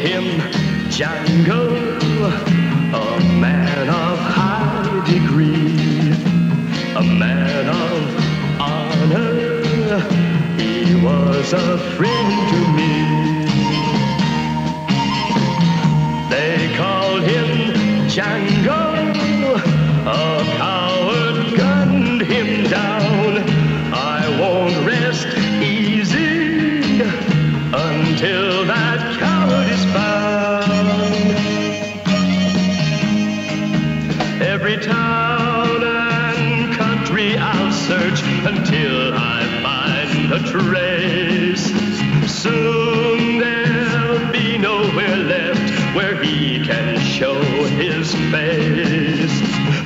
him Django, a man of high degree, a man of honor. He was a friend to me. They called him Django, a coward gunned him down. I won't rest easy until that coward is found. Every town and country I'll search until I find a trace. Soon there'll be nowhere left where he can show his face.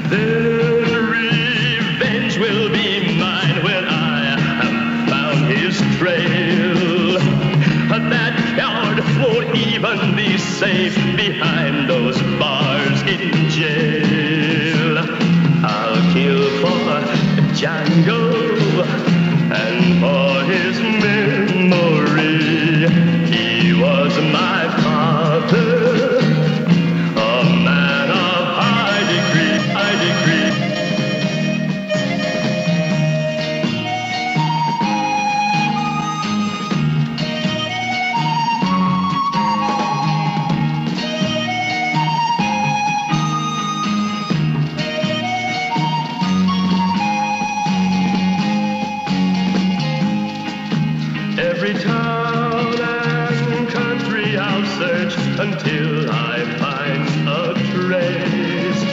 Then revenge will be mine when I have found his trail. That coward won't even be safe behind those bars in jail. I'll kill for Django and for his memory. He was my father, a man of high degree, high degree. Every town and country I'll search until I find a trace.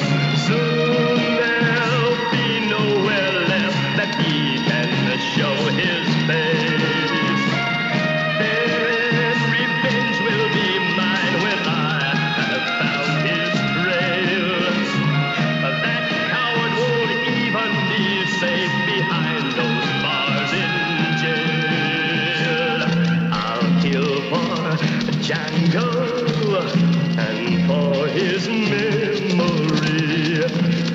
Soon there'll be nowhere left that he can show his face. Then revenge will be mine when I have found his trail. That coward won't even be safe behind those bars in jail. I'll kill for Django and for his memory.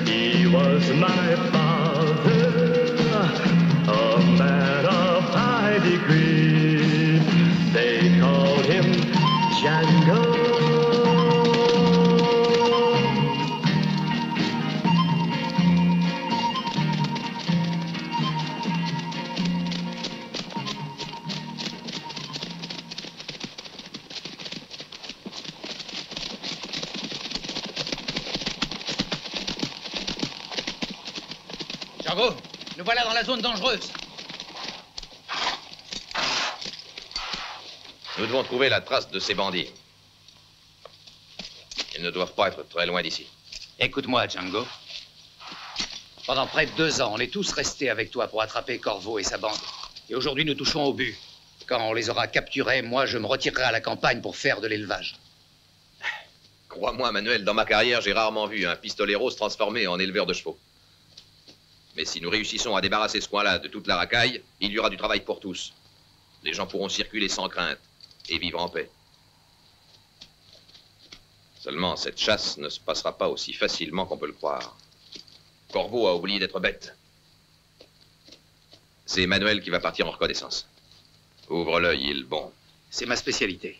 He was my father, a man of high degree. They called him Django. Django, nous voilà dans la zone dangereuse. Nous devons trouver la trace de ces bandits. Ils ne doivent pas être très loin d'ici. Écoute-moi, Django. Pendant près de 2 ans, on est tous restés avec toi pour attraper Corvo et sa bande. Et aujourd'hui, nous touchons au but. Quand on les aura capturés, moi, je me retirerai à la campagne pour faire de l'élevage. Crois-moi, Manuel, dans ma carrière, j'ai rarement vu un pistolero se transformer en éleveur de chevaux. Mais si nous réussissons à débarrasser ce coin-là de toute la racaille, il y aura du travail pour tous. Les gens pourront circuler sans crainte et vivre en paix. Seulement, cette chasse ne se passera pas aussi facilement qu'on peut le croire. Corvo a oublié d'être bête. C'est Manuel qui va partir en reconnaissance. Ouvre l'œil, il est bon. C'est ma spécialité.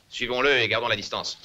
Suivons-le et gardons la distance.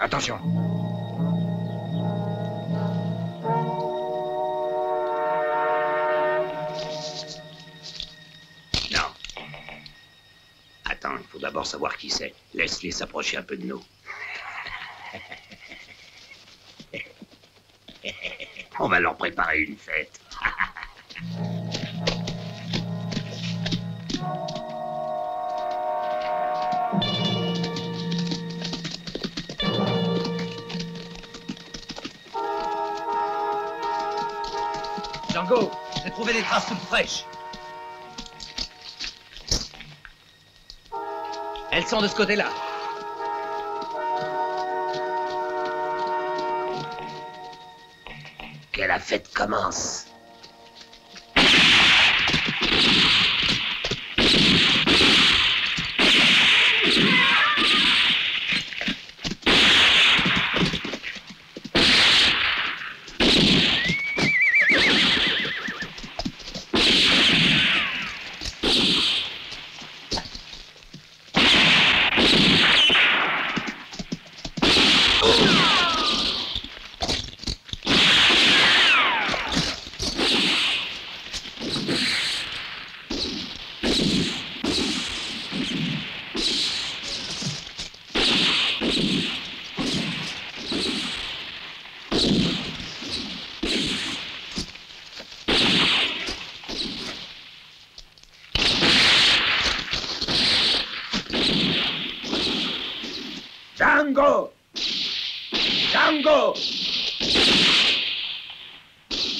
Attention. Non. Attends, il faut d'abord savoir qui c'est. Laisse-les s'approcher un peu de nous. On va leur préparer une fête. Django, j'ai trouvé des traces toutes fraîches. Elles sont de ce côté-là. Que la fête commence. Django! Django!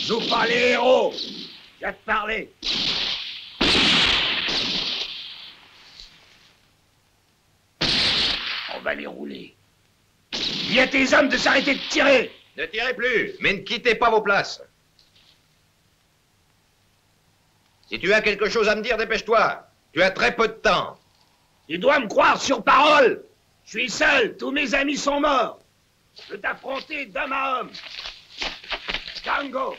Joue pas les héros! Viens te parler! On va les rouler. Dis à tes hommes de s'arrêter de tirer! Ne tirez plus, mais ne quittez pas vos places. Si tu as quelque chose à me dire, dépêche-toi. Tu as très peu de temps. Tu dois me croire sur parole! Je suis seul, tous mes amis sont morts. Je veux t'affronter d'homme à homme. Django,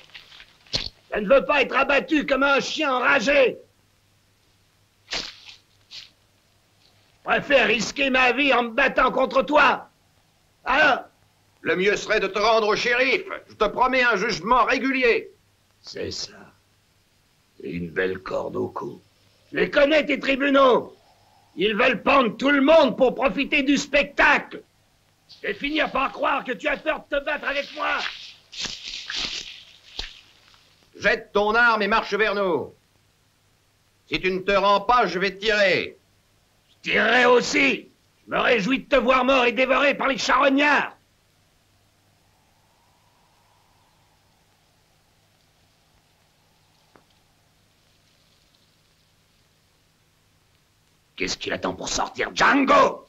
je ne veux pas être abattu comme un chien enragé. Je préfère risquer ma vie en me battant contre toi. Alors, Le mieux serait de te rendre au shérif. Je te promets un jugement régulier. c'est ça. Une belle corde au cou. Je les connais, tes tribunaux. Ils veulent pendre tout le monde pour profiter du spectacle. Et finir par croire que tu as peur de te battre avec moi. Jette ton arme et marche vers nous. Si tu ne te rends pas, je vais tirer. Je tirerai aussi. Je me réjouis de te voir mort et dévoré par les charognards. Qu'est-ce qu'il attend pour sortir, Django?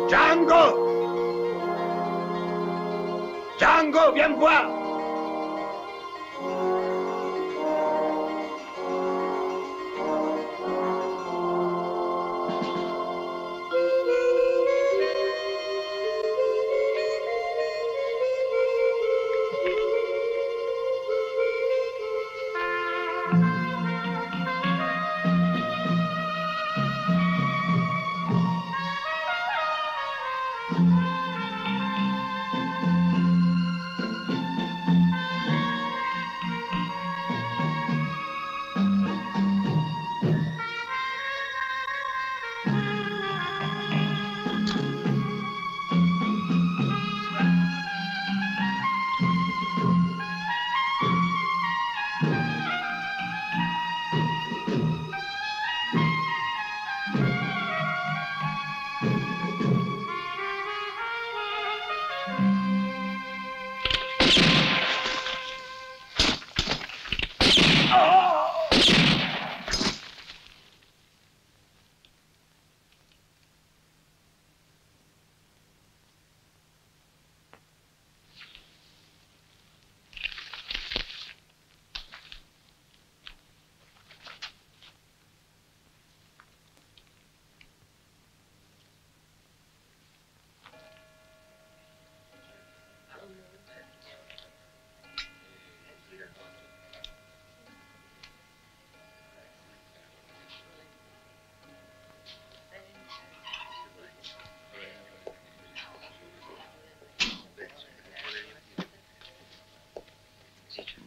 Django! Django, viens me voir!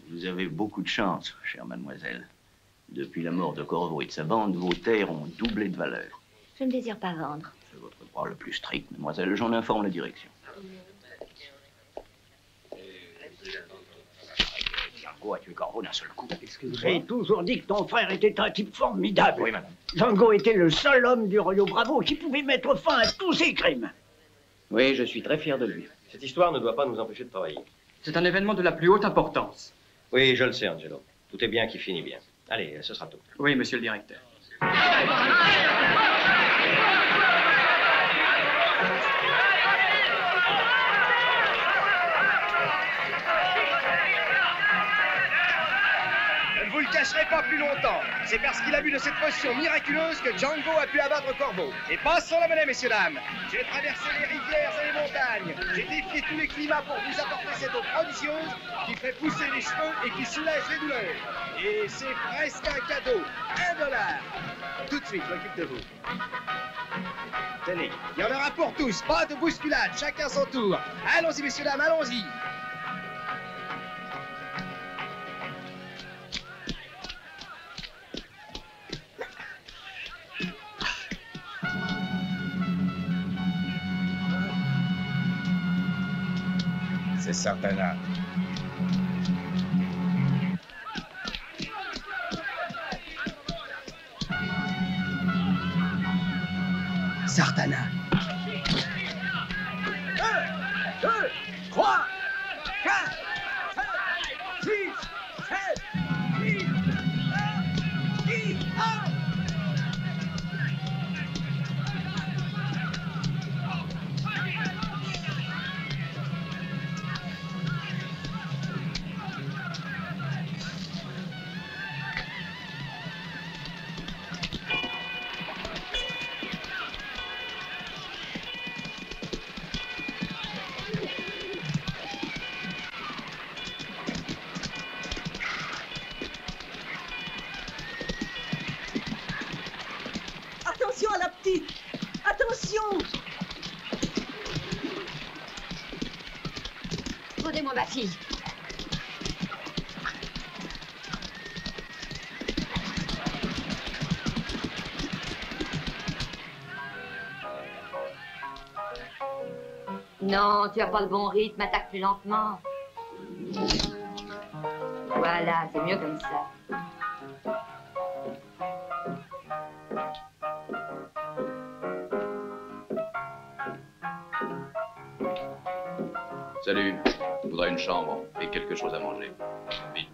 Vous avez beaucoup de chance, chère mademoiselle. Depuis la mort de Corvo et de sa bande, vos terres ont doublé de valeur. Je ne désire pas vendre. C'est votre droit le plus strict, mademoiselle. J'en informe la direction. Django a tué Corvo d'un seul coup. J'ai toujours dit que ton frère était un type formidable. Oui, madame. Django était le seul homme du Rio Bravo qui pouvait mettre fin à tous ses crimes. Oui, je suis très fier de lui. Cette histoire ne doit pas nous empêcher de travailler. C'est un événement de la plus haute importance. Oui, je le sais, Angelo. Tout est bien qui finit bien. Allez, ce sera tout. Oui, monsieur le directeur. Je ne vous le cacherai pas plus longtemps. C'est parce qu'il a bu de cette potion miraculeuse que Django a pu abattre Corvo. Et passons la monnaie, messieurs, dames. J'ai traversé les rivières et les montagnes. J'ai défié tous les climats pour vous apporter cette eau prodigieuse qui fait pousser les cheveux et qui soulage les douleurs. Et c'est presque un cadeau. $1. Tout de suite, je m'occupe de vous. Tenez, il y en aura pour tous. Pas de bousculade, chacun son tour. Allons-y, messieurs, dames, allons-y. C'est Sartana. Sartana. 1, 2, 3, 4, 5, 6, 7, 8, 9, 10, 1. Attention à la petite! Attention! Rendez-moi ma fille. Non, tu as pas le bon rythme, attaque plus lentement. Voilà, c'est mieux comme ça. Salut. Je voudrais une chambre et quelque chose à manger. Vite.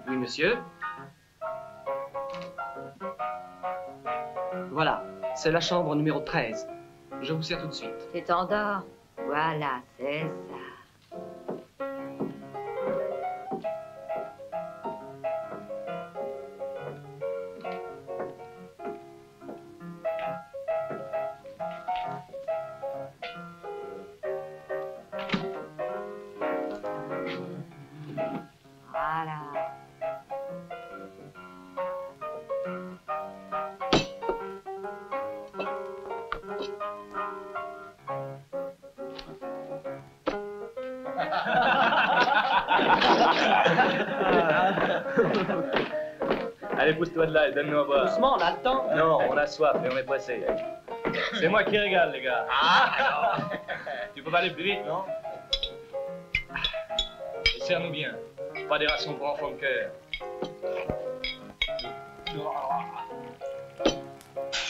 Oui, monsieur. Voilà, c'est la chambre numéro 13. Je vous sers tout de suite. Tu t'endors. Voilà, c'est ça. Voilà. Allez, pousse-toi de là et donne-nous à boire. Doucement, on a le temps. Non, on a soif et on est pressé. C'est moi qui régale, les gars. Ah, tu peux pas aller plus vite, non? Et serre-nous bien. Pas des rations pour enfants de cœur.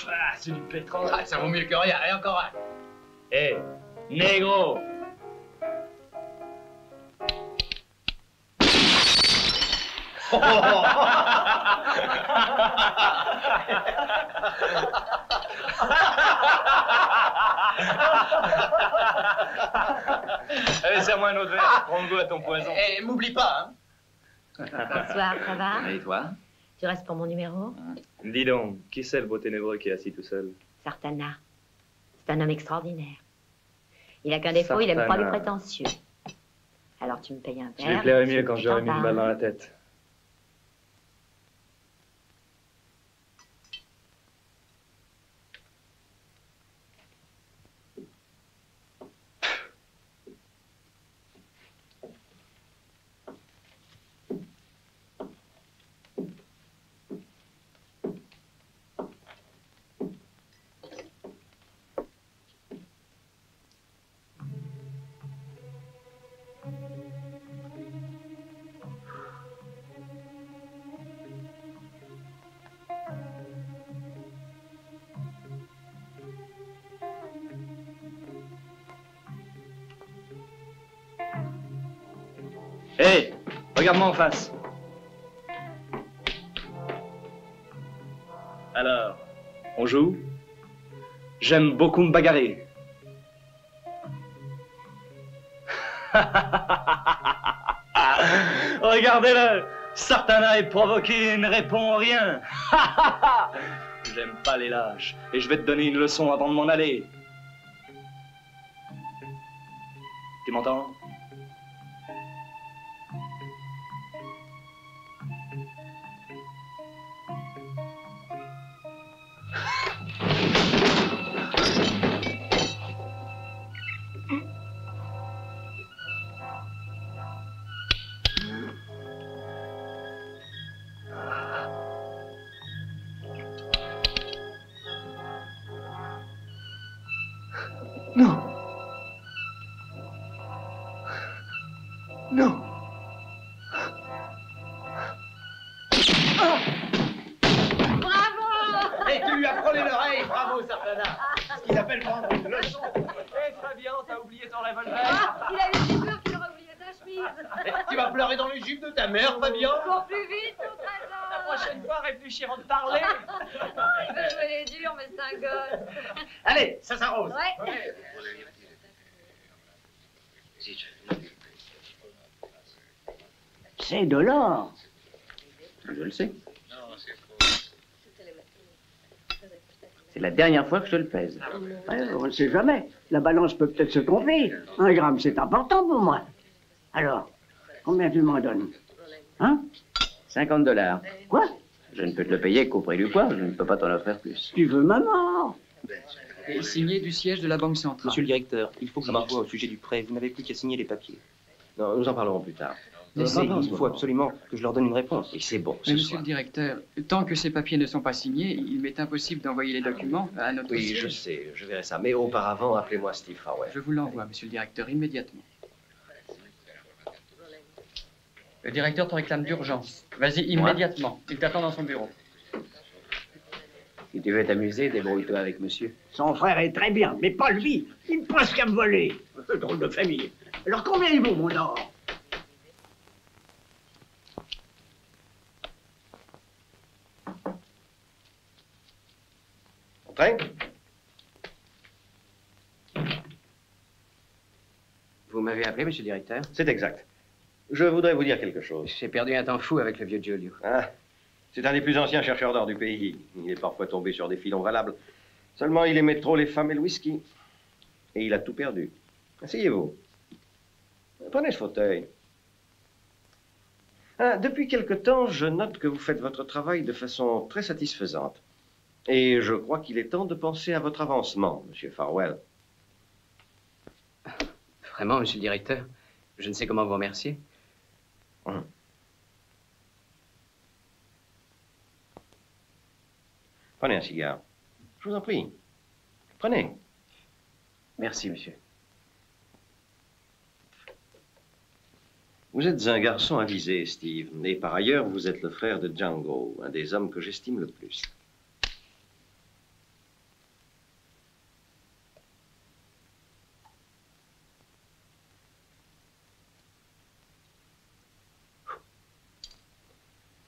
Ah, c'est du pétrole. Ah, ça vaut mieux que rien, et encore un. Hé, négro! Allez, serre-moi un autre verre. Prends goût à ton poison. Et m'oublie pas, hein. Bonsoir, ça va? Et toi? Tu restes pour mon numéro? Dis donc, qui c'est le beau ténébreux qui est assis tout seul? Sartana. C'est un homme extraordinaire. Il a qu'un défaut, il aime pas les Sartana. prétentieux. Alors tu me payes un Je verre. lui plairais et mieux tu quand t'en j'aurais mis une balle parles. dans la tête. Hé, regarde-moi en face. Alors, on joue? J'aime beaucoup me bagarrer. Regardez-le! Sartana est provoqué et ne répond rien. J'aime pas les lâches et je vais te donner une leçon avant de m'en aller. Tu m'entends? Non. Non. Bravo! Et tu lui as frôlé l'oreille, bravo Sartana. Ce qu'ils appellent prendre une leçon. Hé Fabien, t'as oublié ton revolver? Ah, il avait si peur qu'il aurait oublié sa chemise. Tu vas pleurer dans les jupes de ta mère, Fabien. Cours plus vite, ton trésor. La prochaine fois, réfléchis avant de parler. Il veut jouer les durs, mais c'est un gosse. Allez, ça s'arrose. Ouais. C'est de l'or. Je le sais. C'est la dernière fois que je le pèse. Ouais, on ne sait jamais. La balance peut peut-être se tromper. 1 gramme, c'est important pour moi. Alors, combien tu m'en donnes? Hein? $50. Quoi? Je ne peux te le payer qu'au prix du poids. Je ne peux pas t'en offrir plus. Tu veux ma mort? Et signé du siège de la Banque centrale. Monsieur le directeur, il faut que je vous voie au sujet du prêt. Vous n'avez plus qu'à signer les papiers. Non, nous en parlerons plus tard. Il faut absolument que je leur donne une réponse. Et c'est bon. Mais monsieur le directeur, tant que ces papiers ne sont pas signés, il m'est impossible d'envoyer les documents à notre Oui, siège. je sais, je verrai ça. Mais auparavant, appelez-moi Steve Farwell. Je vous l'envoie, monsieur le directeur, immédiatement. Le directeur te réclame d'urgence. Vas-y, immédiatement. Il t'attend dans son bureau. Si tu veux t'amuser, débrouille-toi avec monsieur. Son frère est très bien, mais pas lui. Il ne pense qu'à me voler. Drôle de famille. Alors combien il vaut, mon or? Train? Vous m'avez appelé, monsieur le directeur? C'est exact. Je voudrais vous dire quelque chose. J'ai perdu un temps fou avec le vieux Giulio. Ah, c'est un des plus anciens chercheurs d'or du pays. Il est parfois tombé sur des filons valables. Seulement, il aimait trop les femmes et le whisky. Et il a tout perdu. Asseyez-vous. Prenez ce fauteuil. Ah, depuis quelque temps, je note que vous faites votre travail de façon très satisfaisante. Et je crois qu'il est temps de penser à votre avancement, monsieur Farwell. Vraiment, monsieur le directeur, je ne sais comment vous remercier. Prenez un cigare. Je vous en prie. Prenez. Merci, monsieur. Vous êtes un garçon avisé, Steve. Et par ailleurs, vous êtes le frère de Django, un des hommes que j'estime le plus.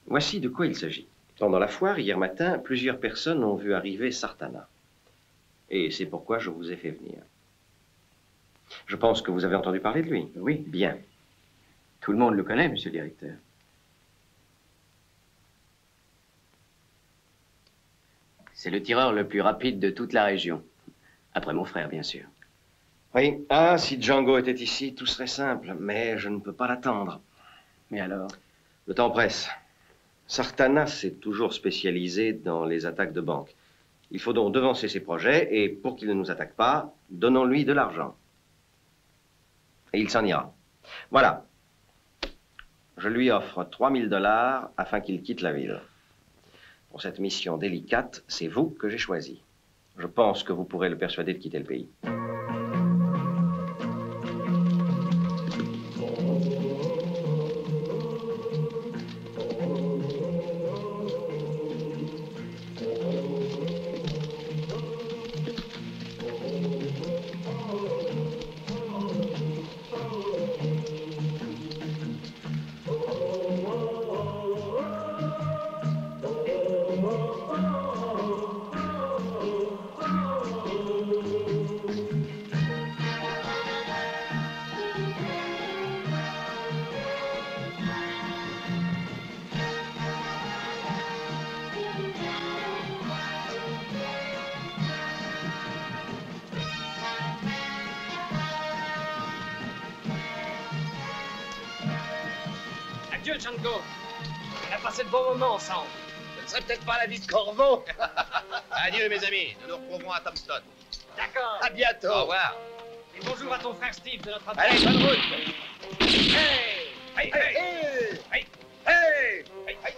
Voici de quoi il s'agit. Pendant la foire, hier matin, plusieurs personnes ont vu arriver Sartana. Et c'est pourquoi je vous ai fait venir. Je pense que vous avez entendu parler de lui. Oui. Bien. Tout le monde le connaît, monsieur le directeur. C'est le tireur le plus rapide de toute la région. Après mon frère, bien sûr. Oui. Ah, si Django était ici, tout serait simple. Mais je ne peux pas l'attendre. Mais alors? Le temps presse. Sartana s'est toujours spécialisé dans les attaques de banque. Il faut donc devancer ses projets et, pour qu'il ne nous attaque pas, donnons-lui de l'argent. Et il s'en ira. Voilà. Je lui offre $3000 afin qu'il quitte la ville. Pour cette mission délicate, c'est vous que j'ai choisi. Je pense que vous pourrez le persuader de quitter le pays. Adieu, Django. On a passé de bons moments ensemble. Ce ne serait peut-être pas la vie de Corvo. Adieu, mes amis. Nous nous retrouverons à Tombstone. D'accord. À bientôt. Au revoir. Et bonjour à ton frère Steve de notre Allez, bonne route. Hey! Hey! Hey! Hey! Hey! Hey! Hey!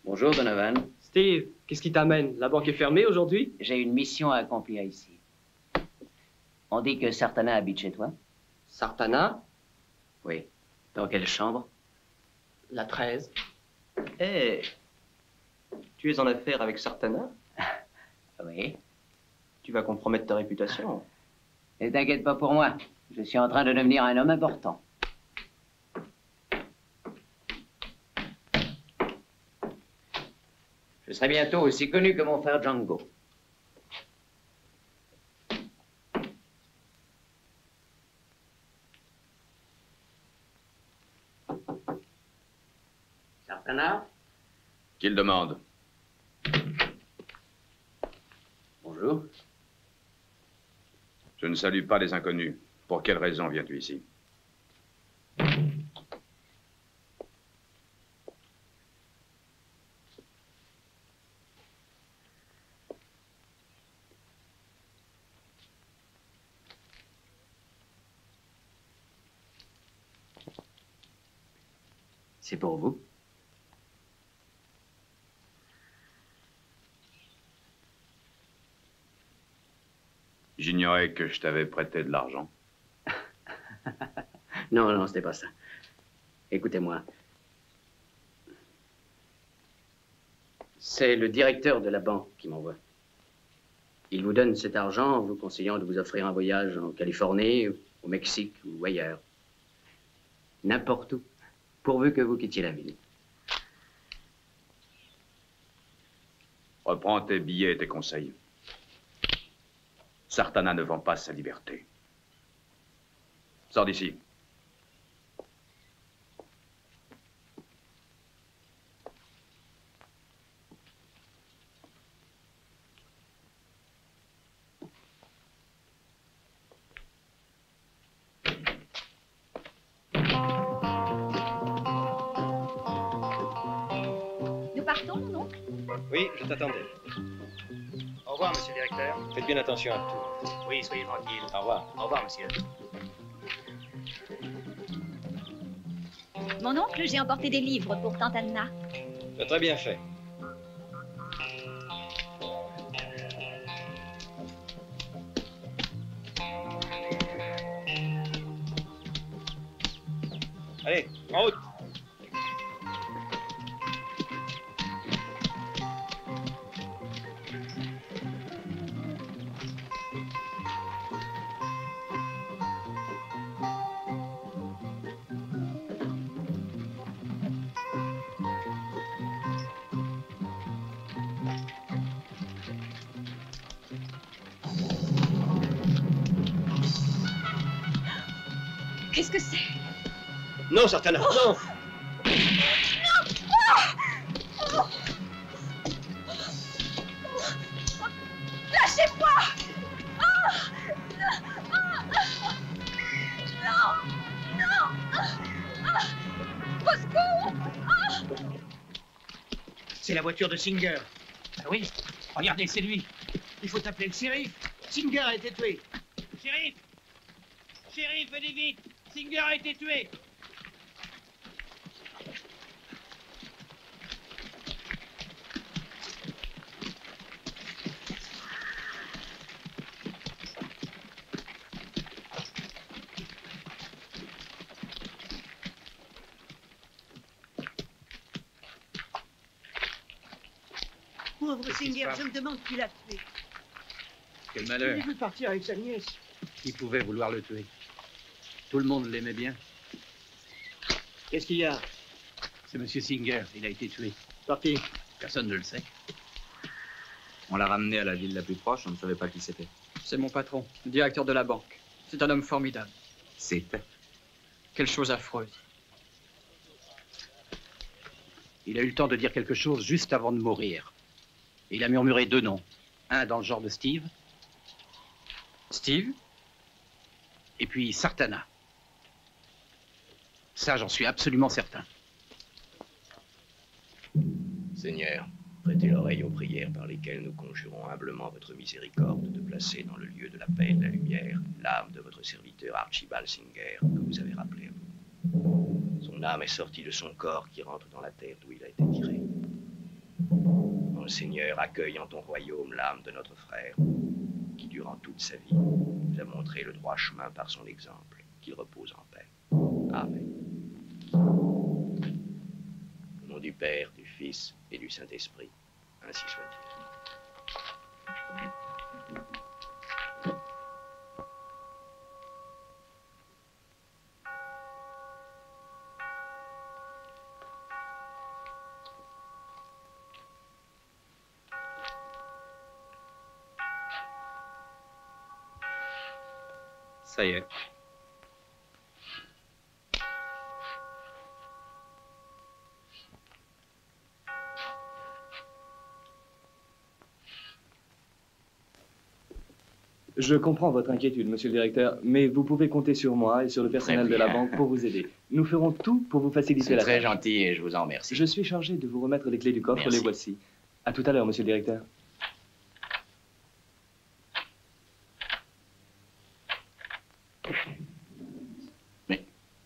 Bonjour, Donovan. Steve, qu'est-ce qui t'amène? La banque est fermée aujourd'hui? J'ai une mission à accomplir ici. On dit que Sartana habite chez toi? Sartana? Oui. Dans quelle chambre? La 13. Eh, tu es en affaire avec Sartana? Oui. Tu vas compromettre ta réputation. Ne t'inquiète pas pour moi. Je suis en train de devenir un homme important. Je serai bientôt aussi connu que mon frère Django. Sartana? Qu'il demande. Bonjour. Je ne salue pas les inconnus. Pour quelle raison viens-tu ici? C'est pour vous. J'ignorais que je t'avais prêté de l'argent. Non, non, c'était pas ça. Écoutez-moi. C'est le directeur de la banque qui m'envoie. Il vous donne cet argent en vous conseillant de vous offrir un voyage en Californie, au Mexique ou ailleurs. N'importe où, pourvu que vous quittiez la ville. Reprends tes billets et tes conseils. Sartana ne vend pas sa liberté. Sors d'ici. Nous partons, mon oncle? Oui, je t'attendais. Au revoir, monsieur le directeur. Faites bien attention à tout. Oui, soyez tranquille. Au revoir. Au revoir, monsieur. Mon oncle, j'ai emporté des livres pour tante Anna. Tu as très bien fait. Allez, en route. Qu'est-ce que c'est? Non, Sartana, non. Lâchez-moi! Non! Au secours! C'est la voiture de Singer. Ah oui? Regardez, c'est lui. Il faut appeler le shérif. Singer a été tué. Shérif! Shérif, venez vite! Singer a été tué! Pauvre Singer, je me demande qui l'a tué. Quel Il malheur. veut partir avec sa nièce. Qui pouvait vouloir le tuer? Tout le monde l'aimait bien. Qu'est-ce qu'il y a? C'est Monsieur Singer. Il a été tué. Par qui? Personne ne le sait. On l'a ramené à la ville la plus proche, on ne savait pas qui c'était. C'est mon patron, le directeur de la banque. C'est un homme formidable. C'était. Quelle chose affreuse. Il a eu le temps de dire quelque chose juste avant de mourir. Il a murmuré 2 noms. Un dans le genre de Steve. Steve? Et puis Sartana. Ça, j'en suis absolument certain. Seigneur, prêtez l'oreille aux prières par lesquelles nous conjurons humblement votre miséricorde de placer dans le lieu de la paix et de la lumière l'âme de votre serviteur Archibald Singer, que vous avez rappelé à vous. Son âme est sortie de son corps qui rentre dans la terre d'où il a été tiré. Mon Seigneur, accueille en ton royaume l'âme de notre frère, qui durant toute sa vie nous a montré le droit chemin par son exemple, qu'il repose en paix. Amen. Au nom du Père, du Fils et du Saint-Esprit, ainsi soit-il. Ça y est. Je comprends votre inquiétude, monsieur le directeur, mais vous pouvez compter sur moi et sur le personnel de la banque pour vous aider. Nous ferons tout pour vous faciliter C'est la très tâche. gentil et je vous en remercie. Je suis chargé de vous remettre les clés du coffre, Merci. les voici. À tout à l'heure, monsieur le directeur.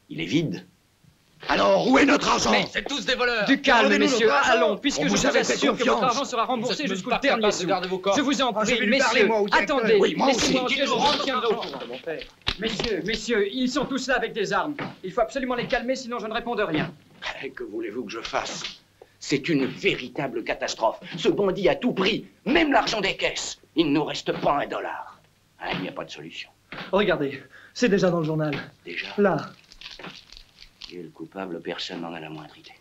Il est vide. Alors, où est notre argent? Mais c'est tous des voleurs. Du calme, Rendez-nous messieurs, notre argent. allons, puisque On je vous vous avait fait assure que votre confiance. argent sera remboursé Vous êtes jusqu'au même pas dernier capable de sou. garder vos corps. Je vous en Ah, je vais prie, lui parler, messieurs, moi, au directeur. attendez, Oui, moi aussi. laissez-moi entrer, je Dites-le, vous rentre tiendrai au l'argent. courant. Messieurs, ils sont tous là avec des armes. Il faut absolument les calmer, sinon je ne réponds de rien. Que voulez-vous que je fasse? C'est une véritable catastrophe. Ce bandit a tout pris, même l'argent des caisses. Il ne nous reste pas $1. Ah, il n'y a pas de solution. Regardez, c'est déjà dans le journal. Déjà? Là. Qui est le coupable? Personne n'en a la moindre idée.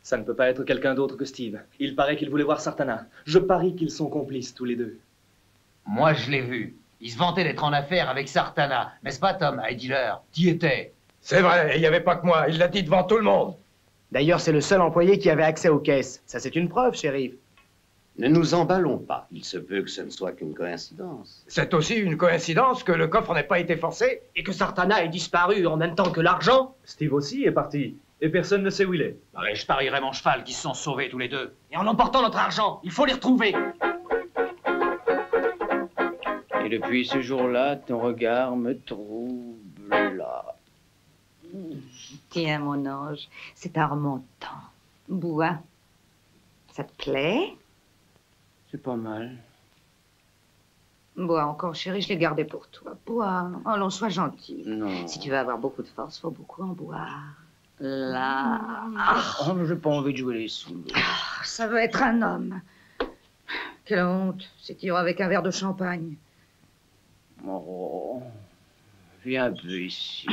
Ça ne peut pas être quelqu'un d'autre que Steve. Il paraît qu'il voulait voir Sartana. Je parie qu'ils sont complices, tous les deux. Moi, je l'ai vu. Il se vantait d'être en affaire avec Sartana. N'est-ce pas, Tom, high dealer? T'y étais. C'est vrai, il n'y avait pas que moi. Il l'a dit devant tout le monde. D'ailleurs, c'est le seul employé qui avait accès aux caisses. Ça, c'est une preuve, shérif. Ne nous emballons pas. Il se peut que ce ne soit qu'une coïncidence. C'est aussi une coïncidence que le coffre n'ait pas été forcé. Et que Sartana ait disparu en même temps que l'argent. Steve aussi est parti. Et personne ne sait où il est. Ouais, je parierais mon cheval qu'ils se sont sauvés tous les deux. Et en emportant notre argent, il faut les retrouver. Et depuis ce jour-là, ton regard me trouble là. Tiens, mon ange, c'est un remontant. Bois. Ça te plaît? C'est pas mal. Bois encore, chérie, je l'ai gardé pour toi. Bois. Allons, sois gentil. Non. Si tu veux avoir beaucoup de force, faut beaucoup en boire. Là. Oh, j'ai pas envie de jouer les sous. Ah, ça va être un homme. Quelle honte. C'est qu'il y aura avec un verre de champagne. Oh, viens un peu ici.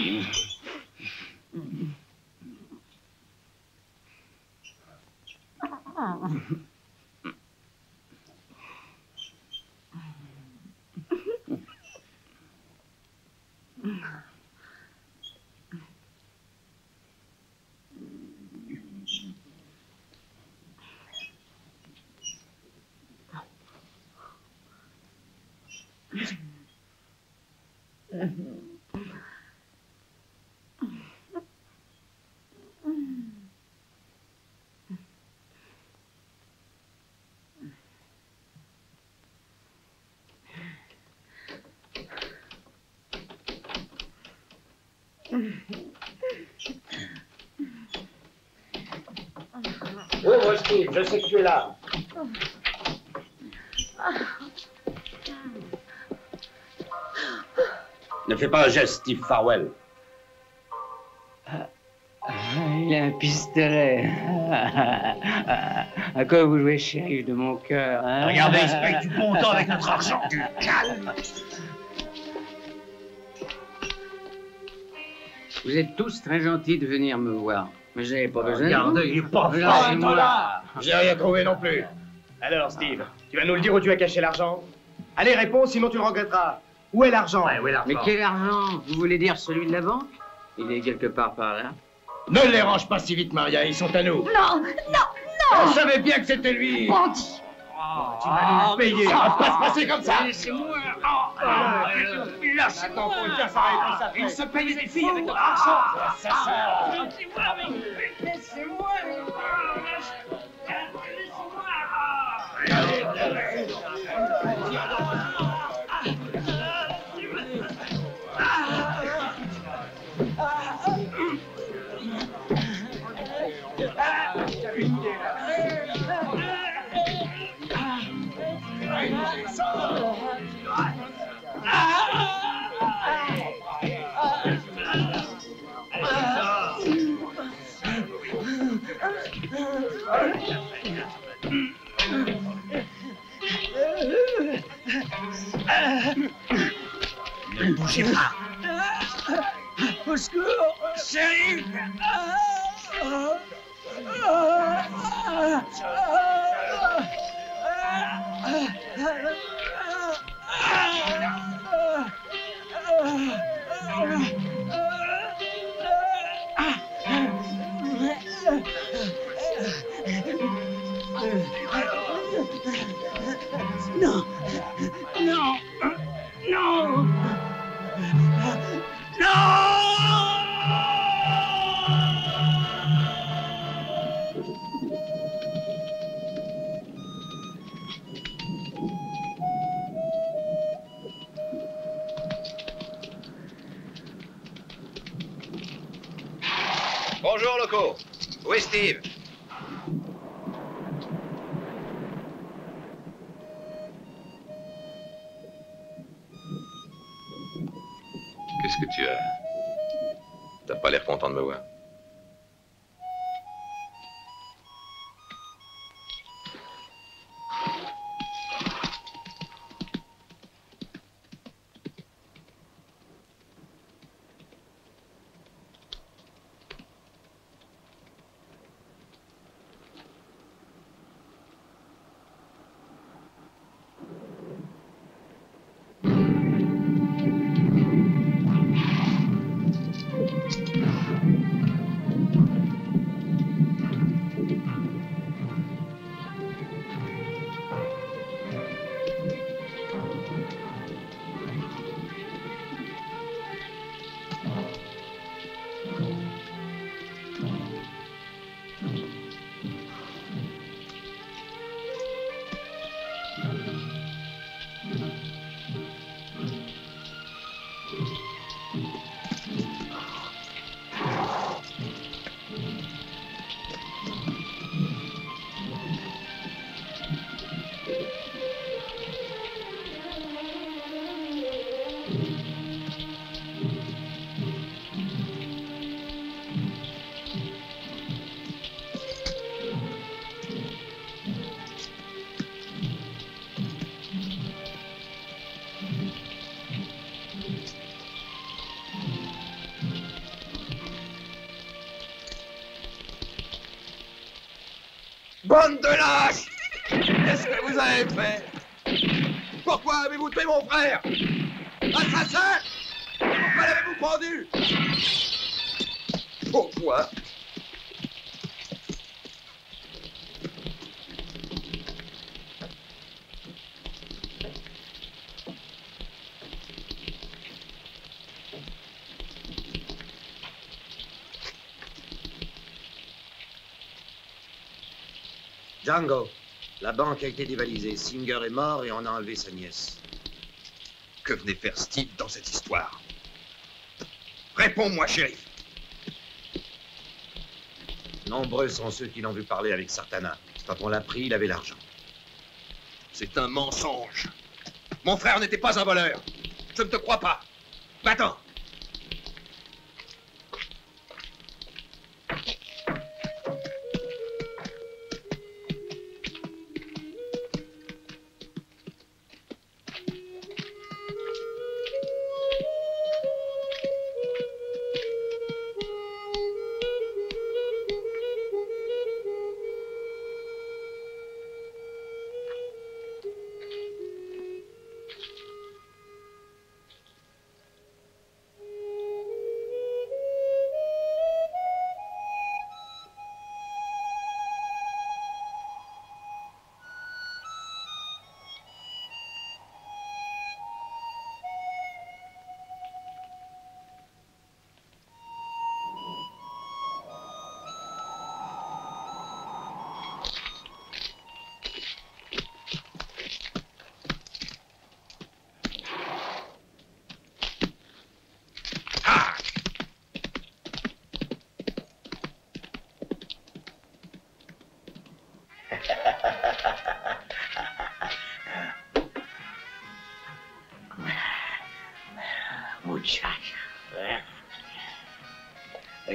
Ouvre, Steve, je sais que tu es là. Ne fais pas un geste, Steve Farwell. Il a un pistolet. À quoi vous jouez, shérif de mon cœur, hein? Regardez, il se paye du bon temps avec notre argent. Du calme. Vous êtes tous très gentils de venir me voir. Mais j'avais pas besoin de Regardez, vous. il est pas Lâchez-moi. là. J'ai rien trouvé non plus. Alors, Steve, tu vas nous le dire où tu as caché l'argent? Allez, réponds, sinon tu le regretteras. Où est l'argent? Mais quel argent? Vous voulez dire celui de la banque? Il est quelque part par là. Ne les range pas si vite, Maria, ils sont à nous. Non, non, Je savais bien que c'était lui. bandit. Tu vas nous payer, ça va pas se passer comme ça. Laissez-moi. Lâche. Attends, faut le faire, ça va être ça. Il se paye les filles avec notre argent. Laissez-moi. Ne bougez pas. Au secours, chérie. Non, non, non, Bonjour, locaux. Où est Steve? Qu'est-ce que tu as? T'as pas l'air content de me voir. Bande de lâches! Qu'est-ce que vous avez fait? Pourquoi avez-vous tué mon frère? Assassin! Pourquoi l'avez-vous pendu? Pourquoi? Django, la banque a été dévalisée. Singer est mort et on a enlevé sa nièce. Que venait faire Steve dans cette histoire? Réponds-moi, shérif. Nombreux sont ceux qui l'ont vu parler avec Sartana. Quand on l'a pris, il avait l'argent. C'est un mensonge. Mon frère n'était pas un voleur. Je ne te crois pas. Va-t'en.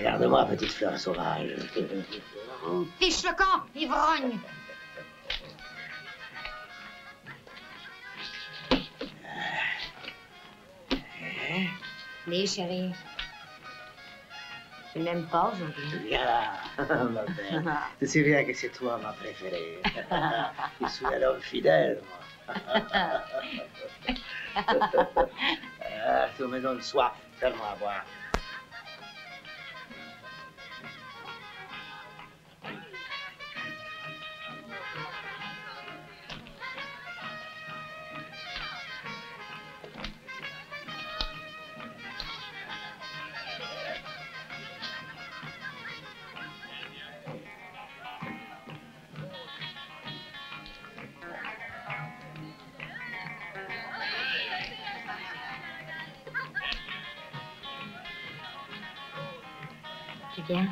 Regarde-moi, petite fleur sauvage. Fiche le camp, ivrogne. Oui, chérie. Tu n'aimes pas aujourd'hui? Viens, ma belle. Tu sais bien que c'est toi ma préférée. Je suis un homme fidèle, moi. Tu me donnes soif. Donne-moi à boire. Tu viens?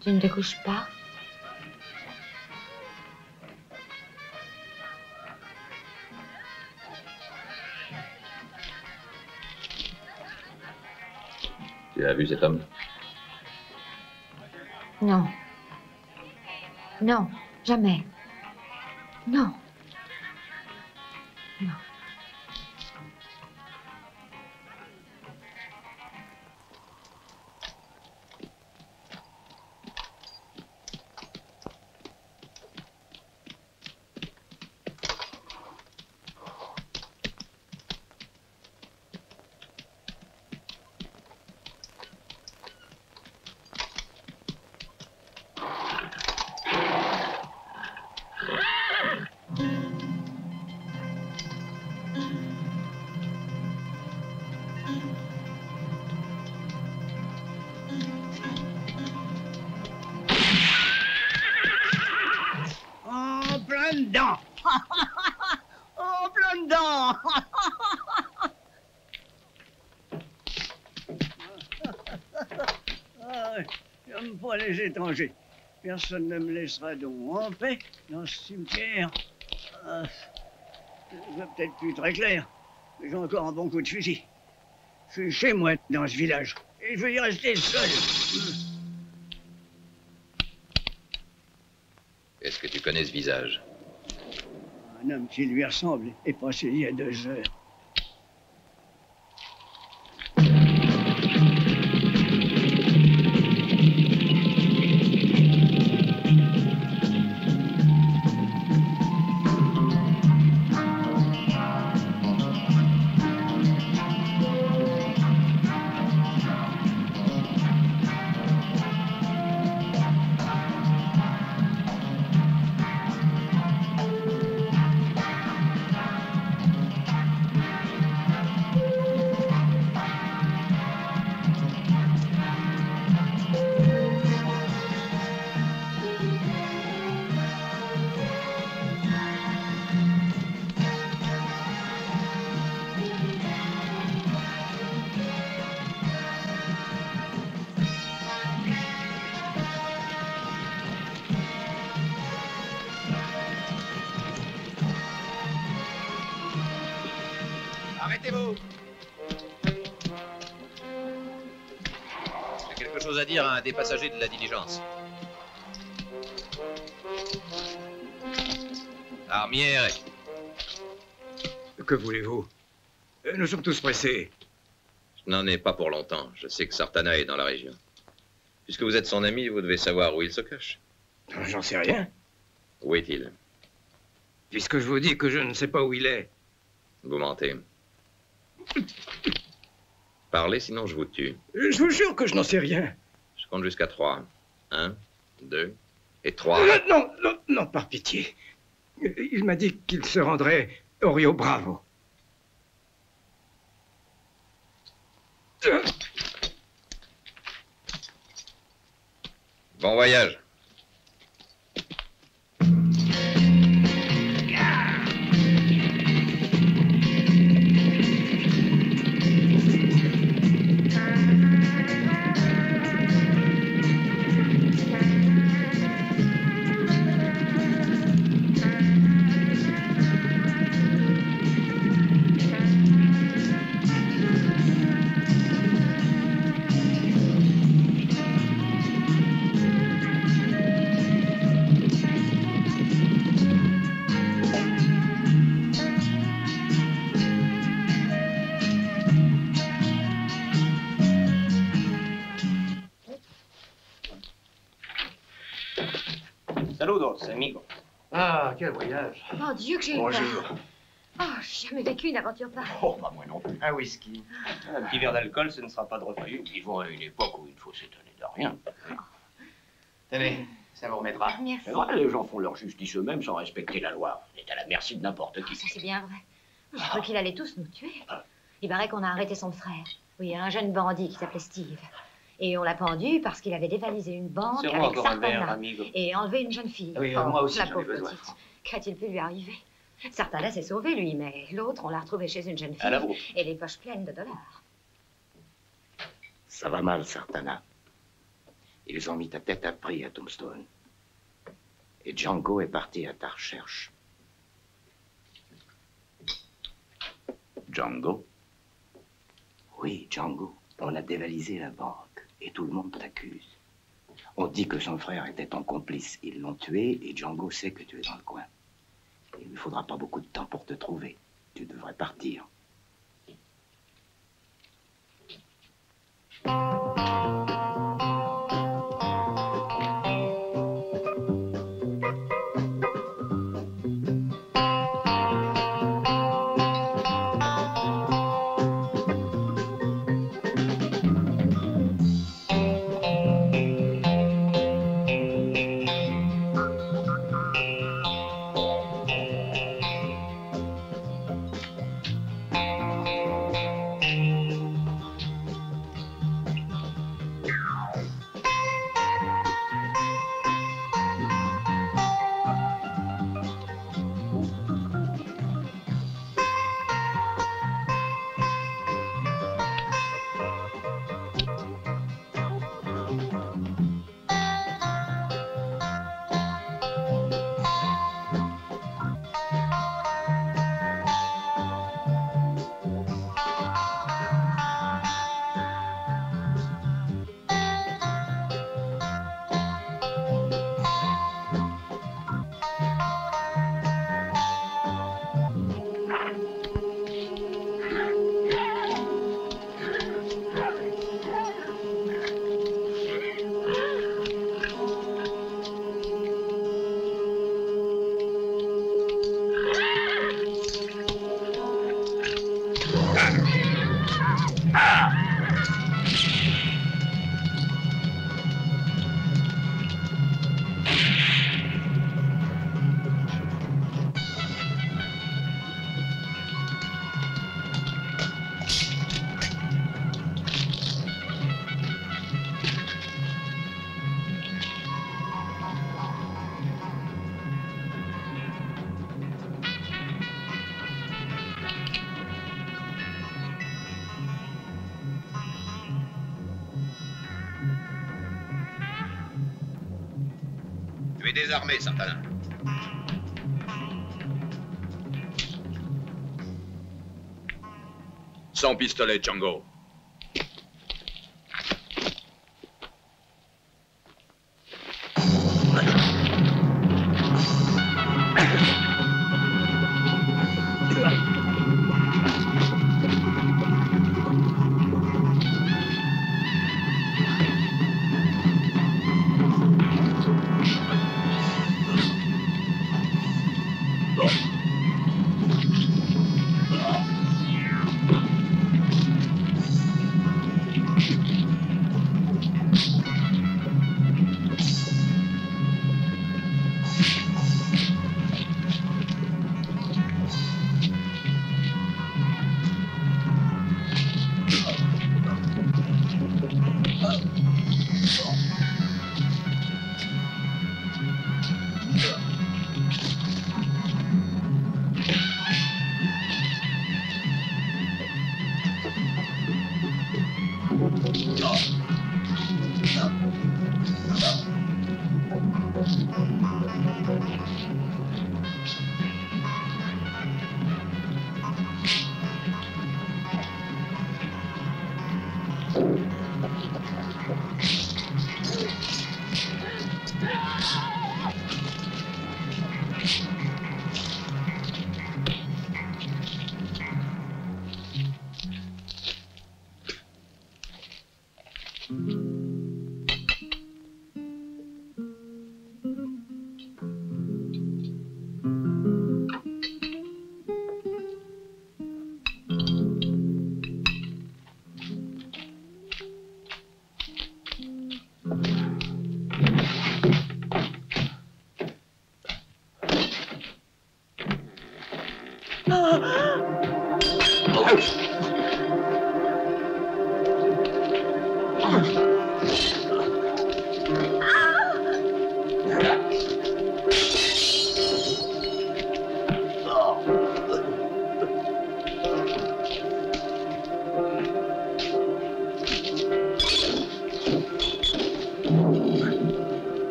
Tu ne te couches pas? Tu as vu cet homme? Non. Non, jamais. Non. Non. Oh, plein dedans. Oh, plein dedans. J'aime pas les étrangers. Personne ne me laissera donc en paix dans ce cimetière. C'est peut-être plus très clair, mais j'ai encore un bon coup de fusil. Je suis chez moi dans ce village et je veux y rester seul. Est-ce que tu connais ce visage? Un homme qui lui ressemble est passé il y a 2 heures. Arrêtez-vous! J'ai quelque chose à dire à un des passagers de la diligence. Armière. Que voulez-vous? Nous sommes tous pressés. Je n'en ai pas pour longtemps. Je sais que Sartana est dans la région. Puisque vous êtes son ami, vous devez savoir où il se cache. J'en sais rien. Où est-il? Puisque je vous dis que je ne sais pas où il est. Vous mentez. Parlez, sinon je vous tue. Je vous jure que je n'en sais rien. Je compte jusqu'à 3. 1, 2 et 3. Non, non, non, par pitié. Il m'a dit qu'il se rendrait au Rio Bravo. Bon voyage. Saludos, amigo. Ah, quel voyage. Mon Dieu, que j'ai eu Bonjour. peur. Oh, j'ai jamais vécu une aventure pareille. Oh, bah moi non plus. Un whisky. Un petit verre d'alcool, ce ne sera pas de refus. Nous vivons à une époque où il faut s'étonner de rien. Tenez, ça vous remettra. Merci. C'est vrai, les gens font leur justice eux-mêmes sans respecter la loi. On est à la merci de n'importe qui. Ça, c'est bien vrai. Je crois qu'il allait tous nous tuer. Il paraît qu'on a arrêté son frère. Oui, un jeune bandit qui s'appelait Steve. Et on l'a pendu parce qu'il avait dévalisé une banque Serre-moi avec encore un verre, Sartana amigo. et enlevé une jeune fille. Oui, moi aussi, la j'en ai pauvre besoin. petite. Qu'a-t-il pu lui arriver? Sartana s'est sauvé, lui, mais l'autre, on l'a retrouvé chez une jeune fille. À la bourre. Et les poches pleines de dollars. Ça va mal, Sartana. Ils ont mis ta tête à prix à Tombstone. Et Django est parti à ta recherche. Django? Oui, Django. On a dévalisé la banque et tout le monde t'accuse. On dit que son frère était ton complice. Ils l'ont tué et Django sait que tu es dans le coin. Il ne faudra pas beaucoup de temps pour te trouver. Tu devrais partir. Tu es désarmé, Sartana. Sans pistolet, Django.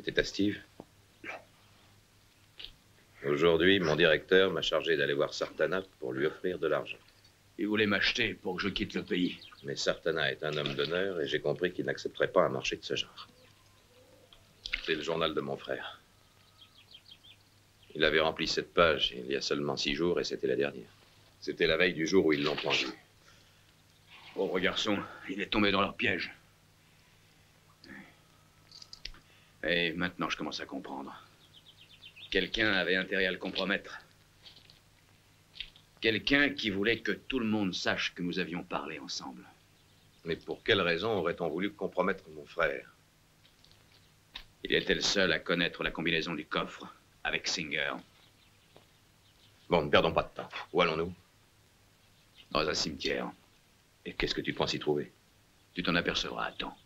C'était à Steve. Aujourd'hui, mon directeur m'a chargé d'aller voir Sartana pour lui offrir de l'argent. Il voulait m'acheter pour que je quitte le pays. Mais Sartana est un homme d'honneur et j'ai compris qu'il n'accepterait pas un marché de ce genre. C'est le journal de mon frère. Il avait rempli cette page il y a seulement 6 jours et c'était la dernière. C'était la veille du jour où ils l'ont pendu. Pauvre garçon, il est tombé dans leur piège. Et maintenant, je commence à comprendre. Quelqu'un avait intérêt à le compromettre. Quelqu'un qui voulait que tout le monde sache que nous avions parlé ensemble. Mais pour quelle raison aurait-on voulu compromettre mon frère? Il était le seul à connaître la combinaison du coffre avec Singer. Bon, ne perdons pas de temps. Où allons-nous? Dans un cimetière. Et qu'est-ce que tu penses y trouver? Tu t'en apercevras à temps.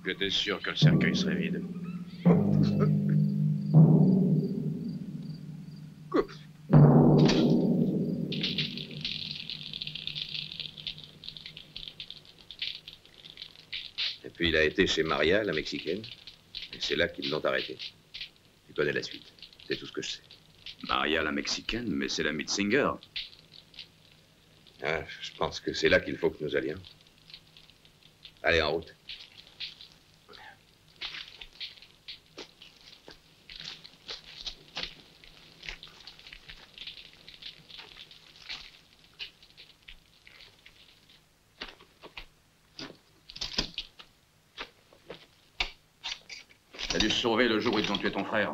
J'étais sûr que le cercueil serait vide. Et puis il a été chez Maria, la Mexicaine, et c'est là qu'ils l'ont arrêté. Tu connais la suite, c'est tout ce que je sais. Maria, la Mexicaine, mais c'est l'amie de Singer. Ah, je pense que c'est là qu'il faut que nous allions. Allez, en route. T'as dû se sauver le jour où ils ont tué ton frère.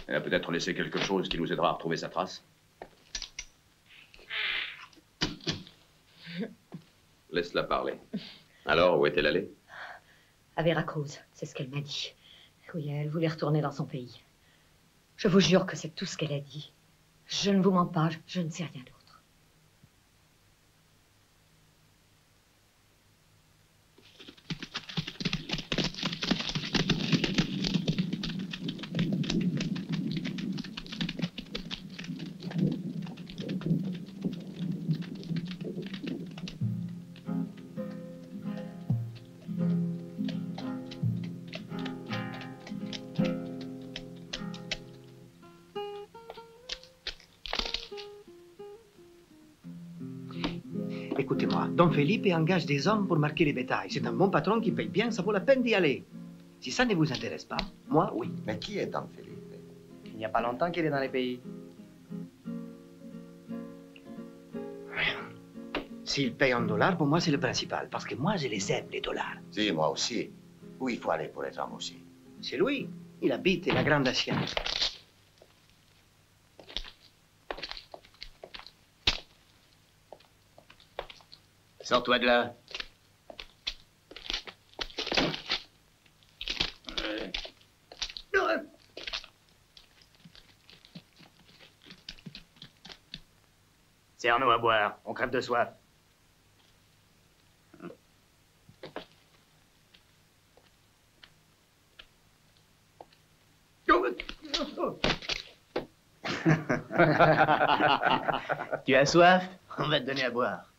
Elle a peut-être laissé quelque chose qui nous aidera à retrouver sa trace. Laisse-la parler. Alors, où est-elle allée? À Veracruz, c'est ce qu'elle m'a dit. Oui, elle voulait retourner dans son pays. Je vous jure que c'est tout ce qu'elle a dit. Je ne vous mens pas, je ne sais rien d'autre. Écoutez-moi, Don Felipe engage des hommes pour marquer les bétails. C'est un bon patron qui paye bien, ça vaut la peine d'y aller. Si ça ne vous intéresse pas, moi, oui. Mais qui est Don Felipe? Il n'y a pas longtemps qu'il est dans les pays. S'il paye en dollars, pour moi, c'est le principal. Parce que moi, je les aime, les dollars. Si, moi aussi. Où il faut aller pour être homme aussi? C'est lui. Il habite la Grande Asia. Sors-toi de là. Serre-nous à boire, on crève de soif. Tu as soif? On va te donner à boire.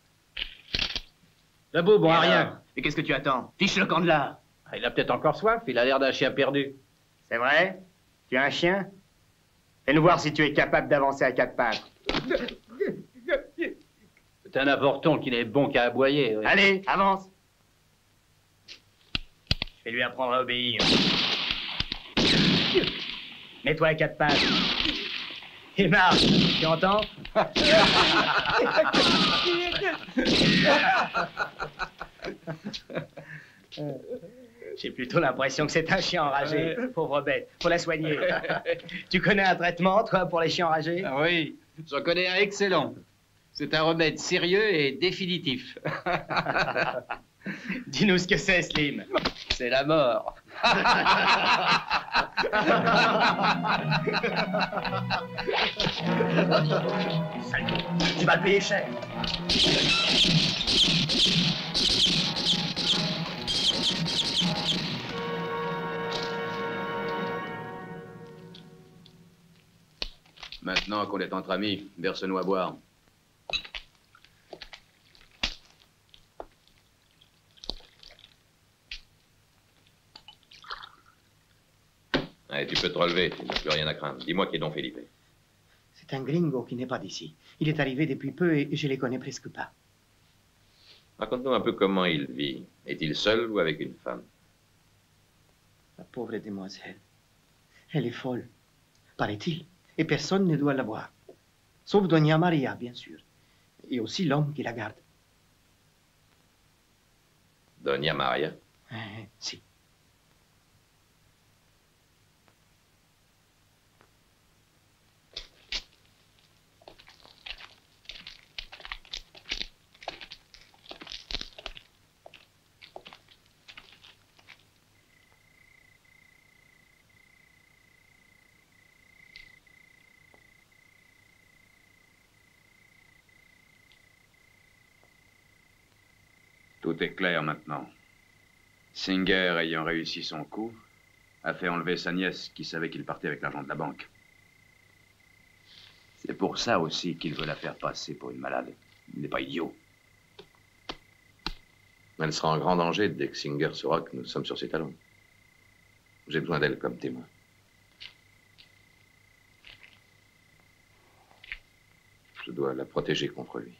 Debout, bon à rien. Et qu'est-ce que tu attends? Fiche le camp de là. Il a peut-être encore soif, il a l'air d'un chien perdu. C'est vrai? Tu as un chien? Fais-nous voir si tu es capable d'avancer à quatre pattes. C'est un avorton qui n'est bon qu'à aboyer. Oui. Allez, avance. Je vais lui apprendre à obéir. Mets-toi à quatre pattes. Et marche, tu entends? J'ai plutôt l'impression que c'est un chien enragé. Pauvre bête, faut la soigner. Tu connais un traitement, toi, pour les chiens enragés? Ah oui, j'en connais un excellent. C'est un remède sérieux et définitif. Dis-nous ce que c'est, Slim. C'est la mort. Tu vas le payer cher. Maintenant qu'on est entre amis, verse-nous à boire. Allez, tu peux te relever, tu n'as plus rien à craindre. Dis-moi qui est Don Felipe. C'est un gringo qui n'est pas d'ici. Il est arrivé depuis peu et je les connais presque pas. Raconte-nous un peu comment il vit. Est-il seul ou avec une femme? La pauvre demoiselle. Elle est folle, paraît-il. Et personne ne doit la voir. Sauf Doña Maria, bien sûr. Et aussi l'homme qui la garde. Doña Maria? Si. Tout est clair maintenant. Singer, ayant réussi son coup, a fait enlever sa nièce qui savait qu'il partait avec l'argent de la banque. C'est pour ça aussi qu'il veut la faire passer pour une malade. Il n'est pas idiot. Elle sera en grand danger dès que Singer saura que nous sommes sur ses talons. J'ai besoin d'elle comme témoin. Je dois la protéger contre lui.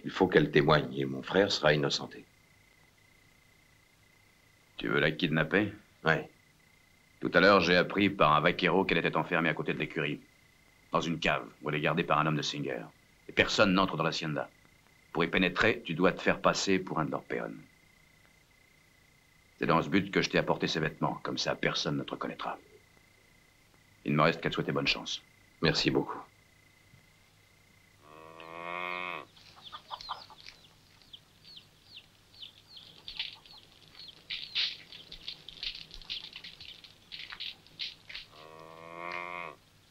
Il faut qu'elle témoigne et mon frère sera innocenté. Tu veux la kidnapper? Oui. Tout à l'heure, j'ai appris par un vaquero qu'elle était enfermée à côté de l'écurie, dans une cave où elle est gardée par un homme de Singer. Et personne n'entre dans l'hacienda. Pour y pénétrer, tu dois te faire passer pour un de leurs péons. C'est dans ce but que je t'ai apporté ces vêtements. Comme ça, personne ne te reconnaîtra. Il ne me reste qu'à te souhaiter bonne chance. Merci beaucoup.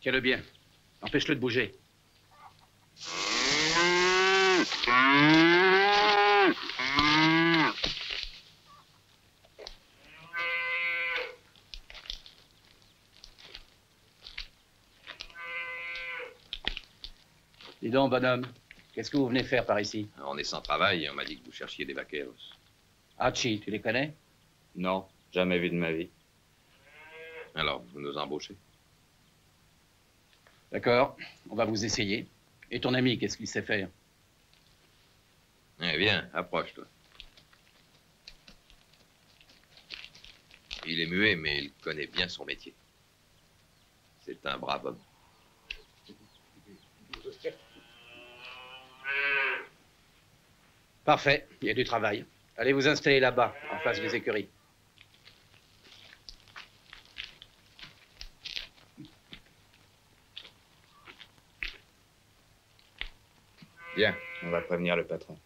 Tiens-le bien. Empêche-le de bouger. Dis donc, bonhomme, qu'est-ce que vous venez faire par ici? On est sans travail et on m'a dit que vous cherchiez des vaqueros. Hachi, tu les connais? Non, jamais vu de ma vie. Alors, vous nous embauchez? D'accord, on va vous essayer. Et ton ami, qu'est-ce qu'il sait faire? Eh bien, approche-toi. Il est muet, mais il connaît bien son métier. C'est un brave homme. Parfait, il y a du travail. Allez vous installer là-bas, en face des écuries. Bien, on va prévenir le patron.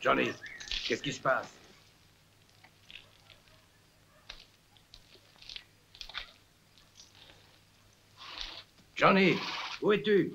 Johnny, qu'est-ce qui se passe? Johnny, où es-tu?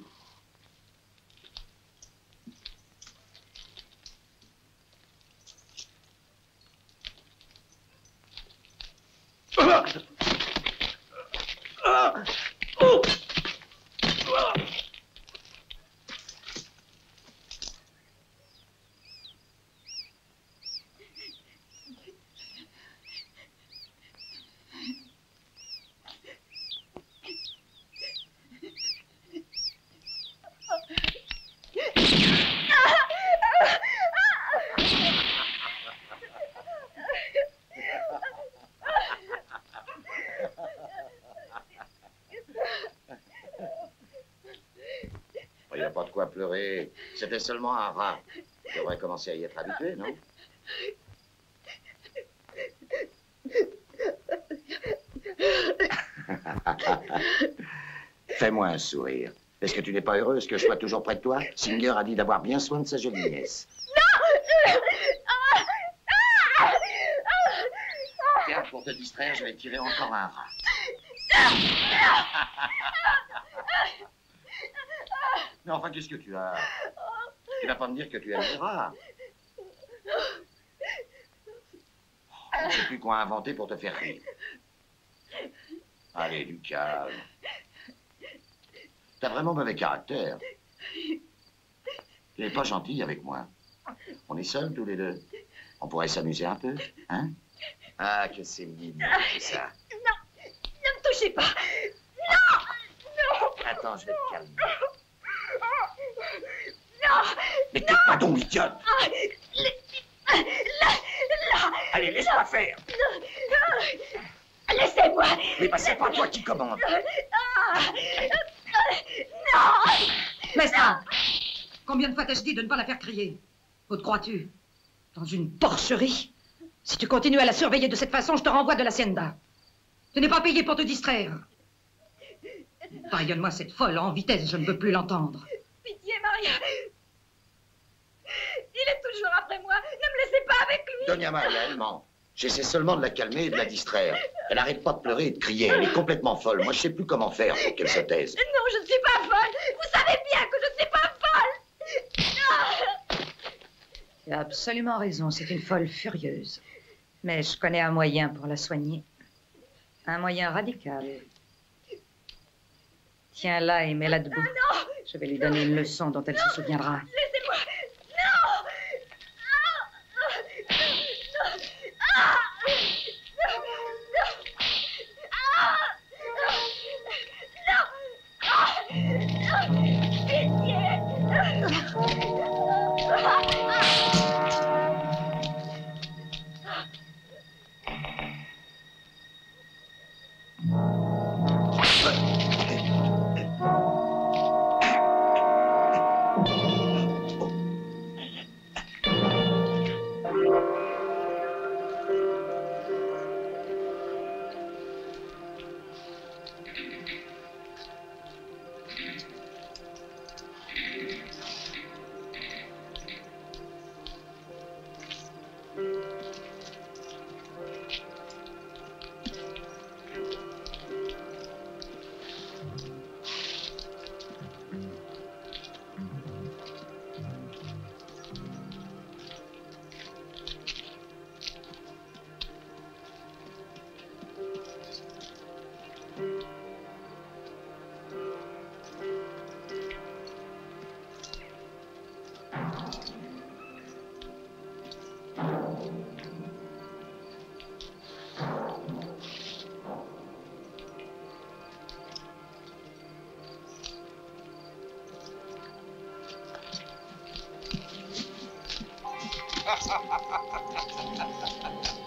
Il n'y a pas de quoi pleurer. C'était seulement un rat. Tu devrais commencer à y être habitué, non? Fais-moi un sourire. Est-ce que tu n'es pas heureuse que je sois toujours près de toi? Singer a dit d'avoir bien soin de sa jolie nièce. Non! Tiens, pour te distraire, je vais tirer encore un rat. Mais enfin, qu'est-ce que tu as? Tu vas pas me dire que tu aimes les rats. Je ne sais plus quoi inventer pour te faire rire. Allez, du calme. T'as vraiment mauvais caractère. Tu n'es pas gentil avec moi. On est seuls tous les deux. On pourrait s'amuser un peu, hein? Ah, que c'est mignon, tout ça. Non, ne me touchez pas. Non, non. Attends, je vais te calmer. Non. Mais t'es pas ton idiote. Là. Allez, laisse-moi faire. Laissez-moi. Mais bah, c'est pas toi qui commande. Non. Mestra, combien de fois t'ai-je dit de ne pas la faire crier? Où te crois-tu? Dans une porcherie? Si tu continues à la surveiller de cette façon, je te renvoie de l'hacienda. Tu n'es pas payé pour te distraire. Pardonne-moi cette folle en vitesse, je ne veux plus l'entendre. Pitié, Maria. Il est toujours après moi. Ne me laissez pas avec lui. Doña Maria, elle ment. J'essaie seulement de la calmer et de la distraire. Elle n'arrête pas de pleurer et de crier. Elle est complètement folle. Moi, je sais plus comment faire pour qu'elle se taise. Non, je ne suis pas folle. Vous savez bien que je ne suis pas folle. Tu as absolument raison, c'est une folle furieuse. Mais je connais un moyen pour la soigner. Un moyen radical. Tiens-la et mets-la debout. Non. Je vais lui donner une leçon dont elle se souviendra. Laissez-moi.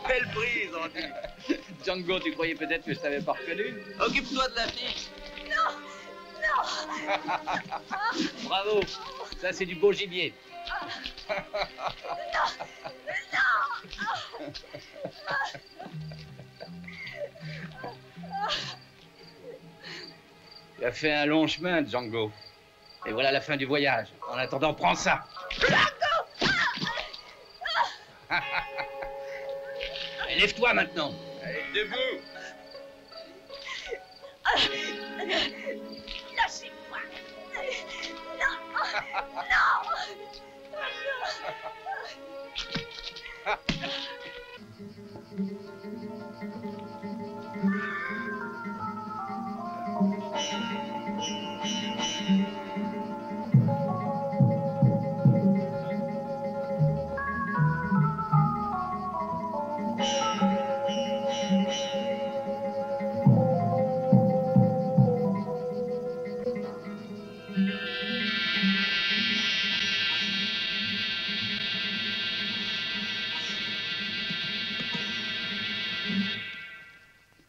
Belle prise, on dit. Django, tu croyais peut-être que je t'avais pas reconnu? Occupe-toi de la fille. Non. Bravo, ça c'est du beau gibier. Tu as fait un long chemin, Django. Et voilà la fin du voyage. En attendant, prends ça. Allez, lève-toi maintenant. Allez, debout. Lâchez-moi. Non.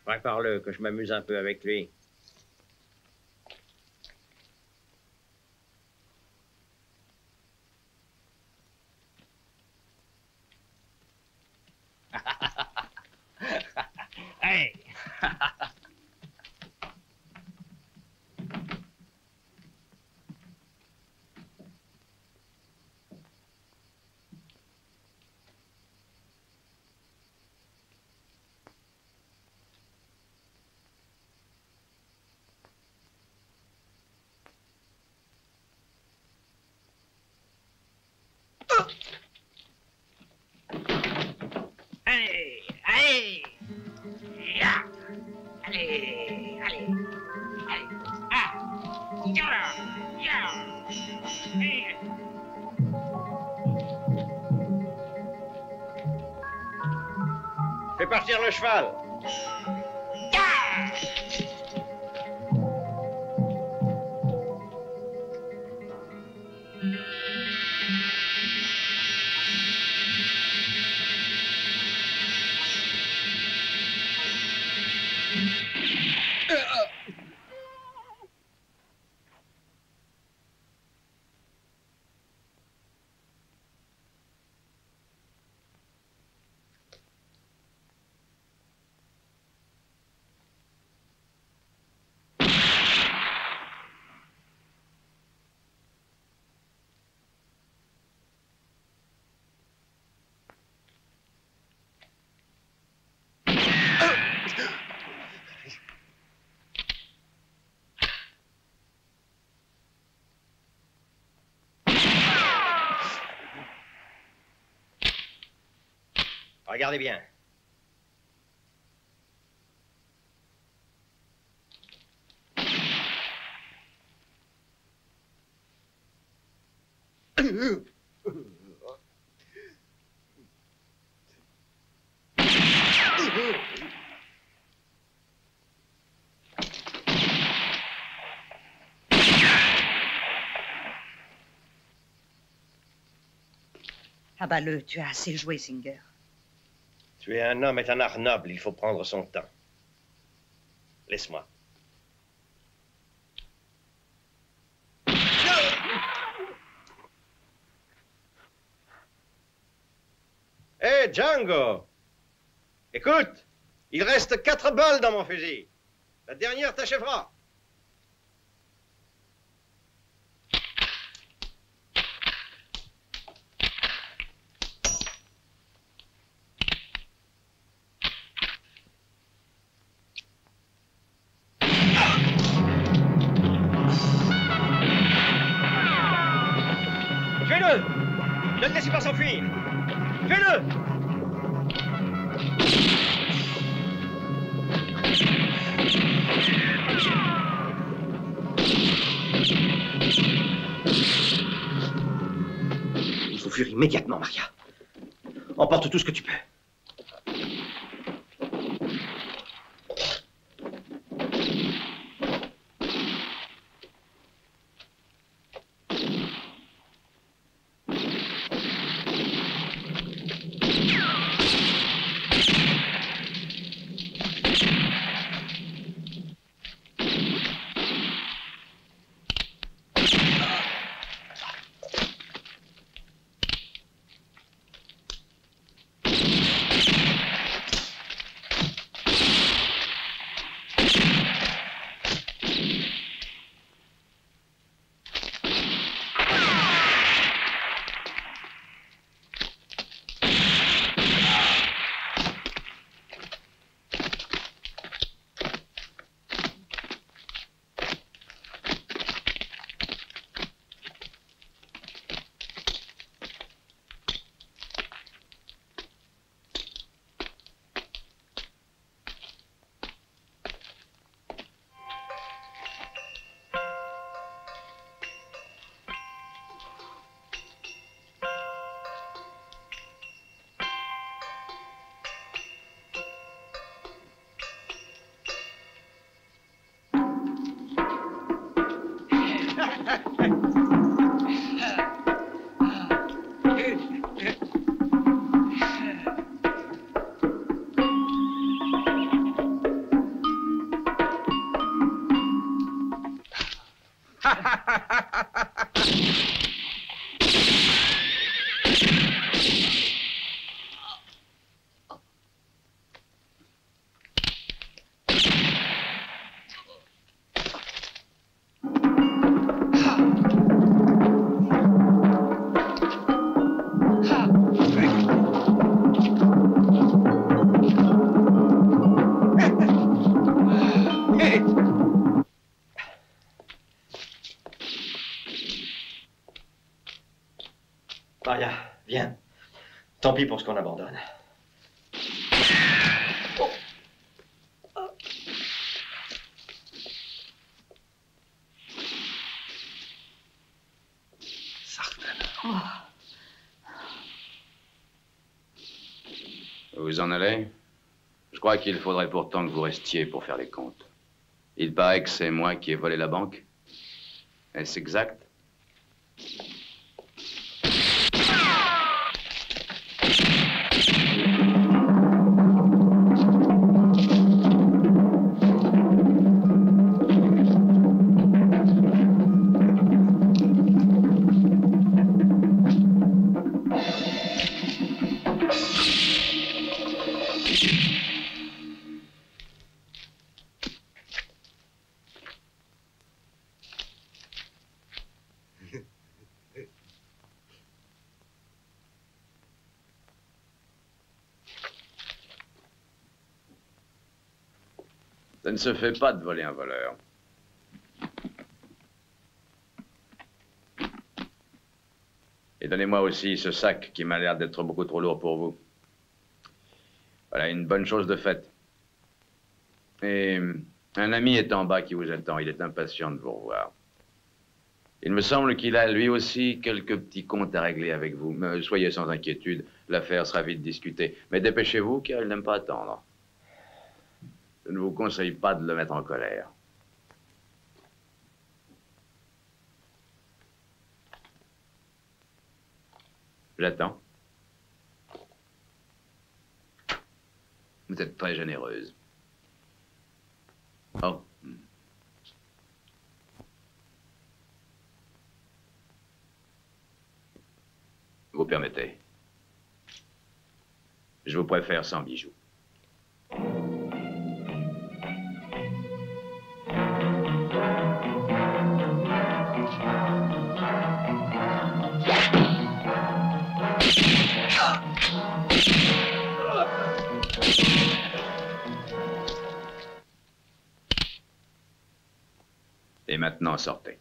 Prépare-le, que je m'amuse un peu avec lui. Hey. Allez, allez. Ya. Allez, allez. Allez. Ah. Ya. Ya. Allez. Fais partir le cheval. Regardez bien. Abat-le, tu as assez joué, Singer. Tuer un homme est un art noble, il faut prendre son temps. Laisse-moi. Hé, Django! Écoute, il reste 4 balles dans mon fusil. La dernière t'achèvera. Tuez-le! Ne le laissez pas s'enfuir! Tuez-le! Il faut fuir immédiatement, Maria. Emporte tout ce que tu peux. Maria, viens. Tant pis pour ce qu'on abandonne. Oh. Vous en allez? Je crois qu'il faudrait pourtant que vous restiez pour faire les comptes. Il paraît que c'est moi qui ai volé la banque. Est-ce exact? Ça ne se fait pas de voler un voleur. Et donnez-moi aussi ce sac qui m'a l'air d'être beaucoup trop lourd pour vous. Voilà une bonne chose de faite. Et un ami est en bas qui vous attend. Il est impatient de vous revoir. Il me semble qu'il a lui aussi quelques petits comptes à régler avec vous. Mais soyez sans inquiétude, l'affaire sera vite discutée. Mais dépêchez-vous car il n'aime pas attendre. Je ne vous conseille pas de le mettre en colère. J'attends. Vous êtes très généreuse. Oh. Vous permettez. Je vous préfère sans bijoux. Et maintenant, sortez.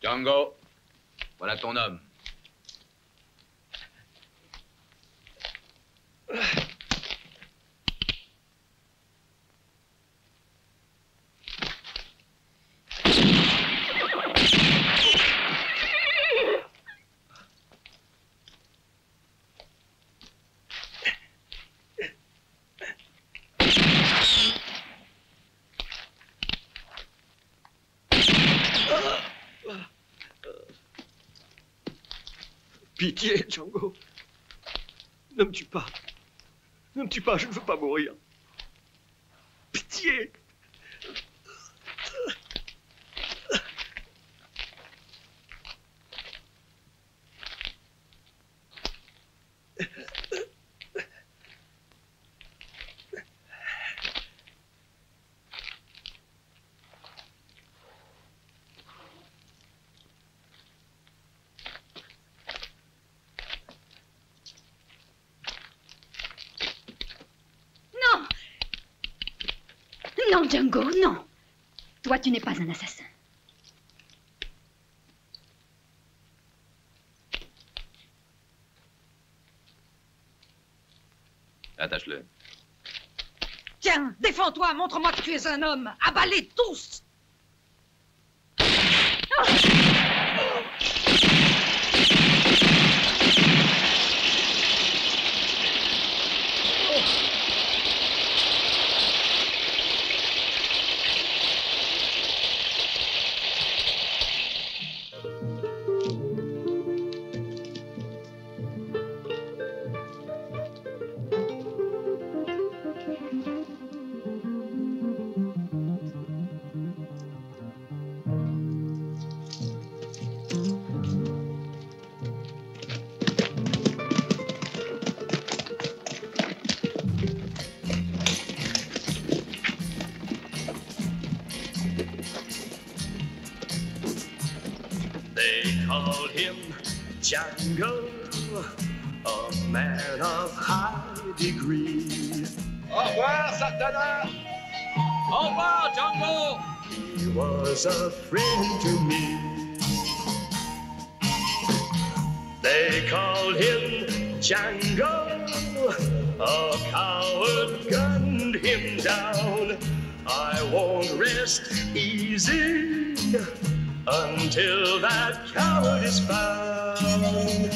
Django, voilà ton homme. Pitié, Django. Ne me tue pas. Ne me tue pas, je ne veux pas mourir. Pitié. Non, Django, non. Toi, tu n'es pas un assassin. Attache-le. Tiens, défends-toi, montre-moi que tu es un homme. Abalez tous. They called him Django, a man of high degree. Au revoir, Sartana. Au revoir, Django. He was a friend to me. They called him Django, a coward gunned him down. I won't rest easy until that coward is found.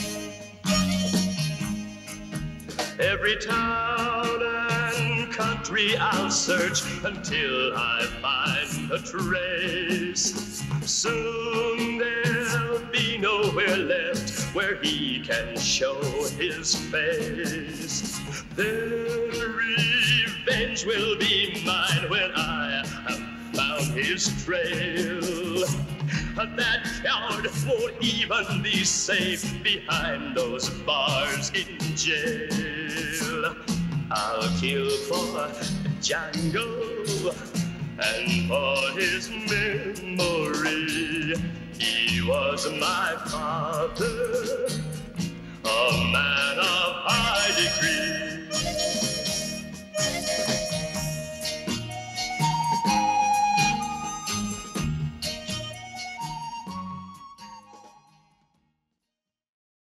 Every town and country I'll search until I find a trace. Soon there'll be nowhere left where he can show his face. Then revenge will be mine when I have found his trail. That coward won't even be safe behind those bars in jail. I'll kill for Django and for his memory. He was my father, a man of